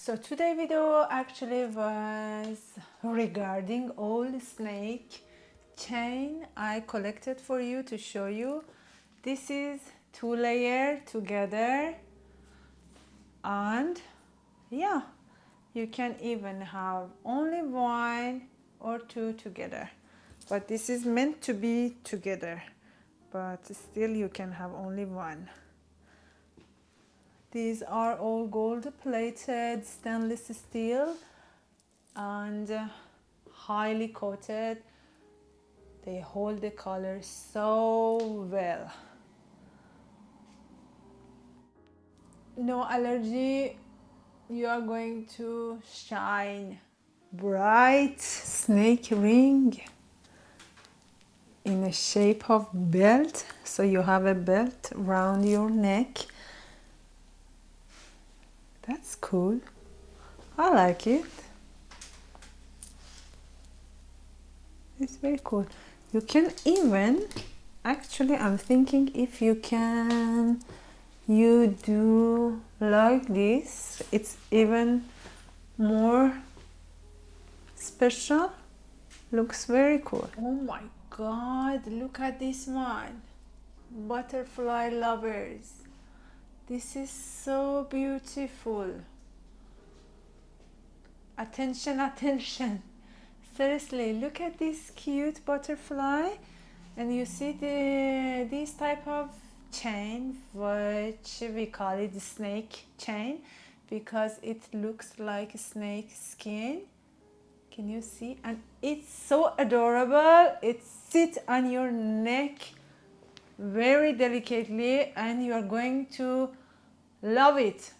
So today video actually was regarding all snake chain I collected for you to show you. This is 2-layer together, and yeah, you can even have only 1 or 2 together, but this is meant to be together, but still you can have only 1. These are all gold plated stainless steel and highly coated. They hold the color so well. No allergy. You are going to shine. Bright snake ring in a shape of belt. So you have a belt around your neck. That's cool. I like it. It's very cool. You can even, actually I'm thinking if you can, you do like this, it's even more special. Looks very cool. Oh my god, look at this one. Butterfly lovers. This is so beautiful. Attention, attention. Seriously, look at this cute butterfly. And you see this type of chain, which we call it the snake chain, because it looks like snake skin. Can you see? And it's so adorable. It sits on your neck very delicately, and you are going to love it.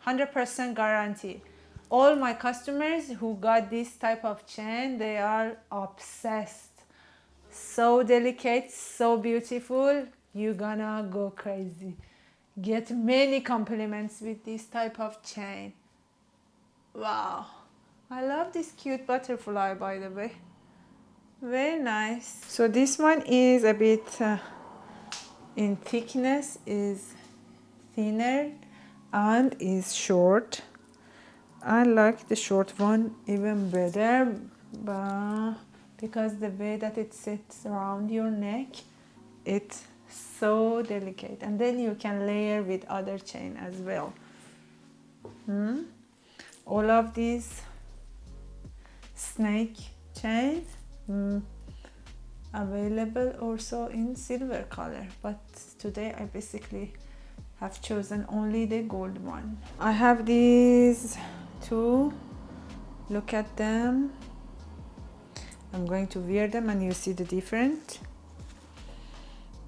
100% guarantee. All my customers who got this type of chain, they are obsessed. So delicate, so beautiful, you're gonna go crazy. Get many compliments with this type of chain. Wow, I love this cute butterfly, by the way. Very nice. So this one is a bit in thickness, is thinner and is short. I like the short one even better, but because the way that it sits around your neck, it's so delicate, and then you can layer with other chain as well. All of these snake chain available also in silver color, but today I basically have chosen only the gold one. I have these 2. Look at them. I'm going to wear them and you see the difference.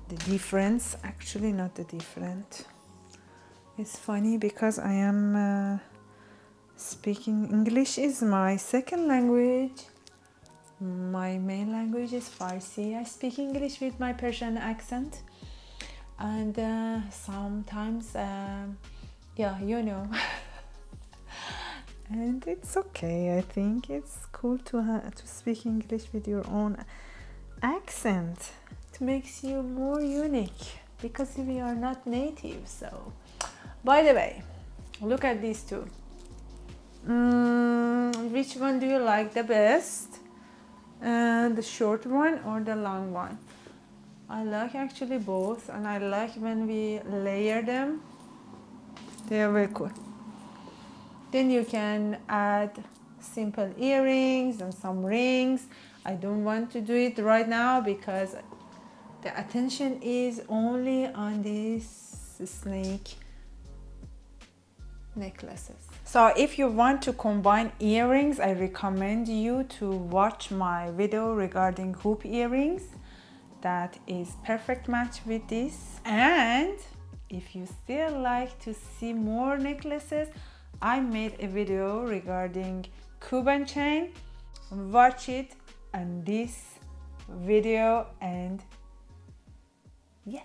The difference, actually not the different. It's funny because I am speaking English is my second language. My main language is Farsi. I speak English with my Persian accent, and sometimes yeah, you know. And it's okay. I think it's cool to speak English with your own accent. It makes you more unique because we are not native. So, by the way, look at these 2. Which one do you like the best? The short one or the long one? I like actually both, and I like when we layer them. They are very cool. Then you can add simple earrings and some rings. I don't want to do it right now because the attention is only on these snake necklaces. So if you want to combine earrings, I recommend you to watch my video regarding hoop earrings. That is perfect match with this. And if you still like to see more necklaces, I made a video regarding Cuban chain. Watch it on this video, and yes,